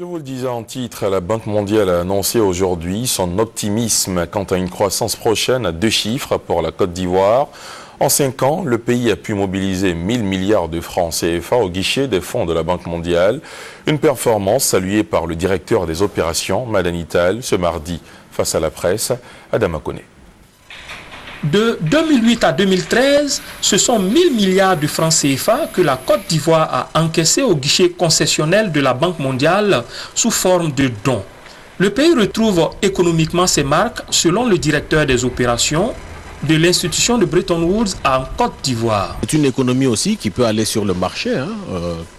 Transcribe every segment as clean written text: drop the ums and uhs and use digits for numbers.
Je vous le disais en titre, la Banque mondiale a annoncé aujourd'hui son optimisme quant à une croissance prochaine à 2 chiffres pour la Côte d'Ivoire. En 5 ans, le pays a pu mobiliser 1000 milliards de francs CFA au guichet des fonds de la Banque mondiale. Une performance saluée par le directeur des opérations, Madani Tall, ce mardi face à la presse, Adama Koné. De 2008 à 2013, ce sont 1000 milliards de francs CFA que la Côte d'Ivoire a encaissés au guichet concessionnel de la Banque mondiale sous forme de dons. Le pays retrouve économiquement ses marques selon le directeur des opérations de l'institution de Bretton Woods en Côte d'Ivoire. C'est une économie aussi qui peut aller sur le marché,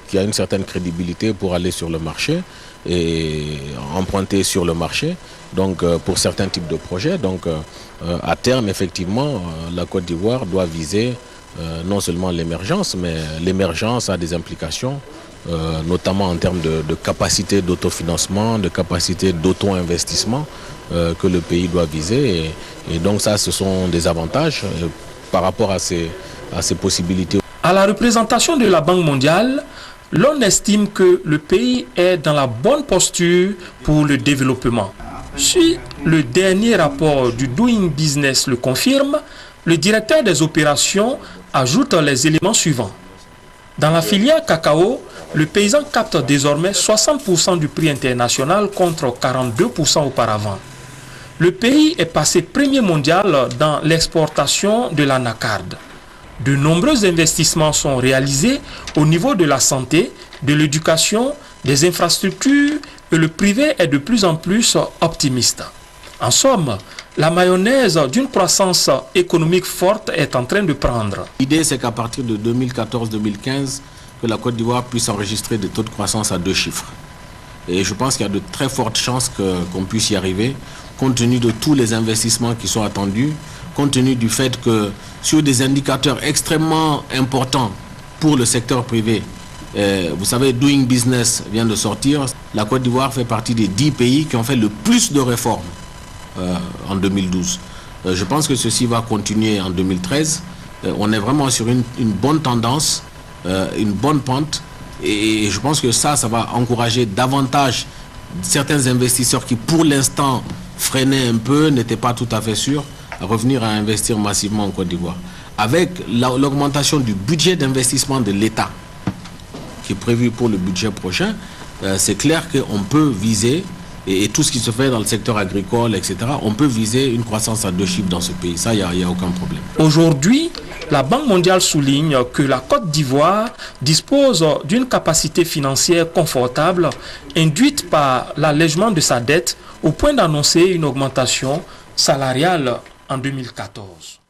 qui a une certaine crédibilité pour aller sur le marché et emprunter sur le marché, donc pour certains types de projets. Donc à terme, effectivement, la Côte d'Ivoire doit viser non seulement l'émergence, mais l'émergence a des implications, notamment en termes de capacité d'autofinancement, de capacité d'auto-investissement que le pays doit viser. Et donc ça, ce sont des avantages par rapport à ces possibilités. À la représentation de la Banque mondiale, l'on estime que le pays est dans la bonne posture pour le développement. Si le dernier rapport du Doing Business le confirme, le directeur des opérations ajoute les éléments suivants. Dans la filière cacao, le paysan capte désormais 60% du prix international contre 42% auparavant. Le pays est passé premier mondial dans l'exportation de l'anacarde. De nombreux investissements sont réalisés au niveau de la santé, de l'éducation, des infrastructures et le privé est de plus en plus optimiste. En somme, la mayonnaise d'une croissance économique forte est en train de prendre. L'idée, c'est qu'à partir de 2014-2015, que la Côte d'Ivoire puisse enregistrer des taux de croissance à 2 chiffres. Et je pense qu'il y a de très fortes chances qu'on puisse y arriver, compte tenu de tous les investissements qui sont attendus, compte tenu du fait que sur des indicateurs extrêmement importants pour le secteur privé, vous savez, Doing Business vient de sortir, la Côte d'Ivoire fait partie des 10 pays qui ont fait le plus de réformes en 2012. Je pense que ceci va continuer en 2013. On est vraiment sur une bonne tendance, une bonne pente, et je pense que ça va encourager davantage certains investisseurs qui pour l'instant freinaient un peu, n'étaient pas tout à fait sûrs, à revenir à investir massivement en Côte d'Ivoire. Avec l'augmentation du budget d'investissement de l'État, qui est prévu pour le budget prochain, c'est clair qu'on peut viser, et tout ce qui se fait dans le secteur agricole, etc., on peut viser une croissance à 2 chiffres dans ce pays. Ça, il n'y a aucun problème. Aujourd'hui, la Banque mondiale souligne que la Côte d'Ivoire dispose d'une capacité financière confortable induite par l'allègement de sa dette au point d'annoncer une augmentation salariale en 2014.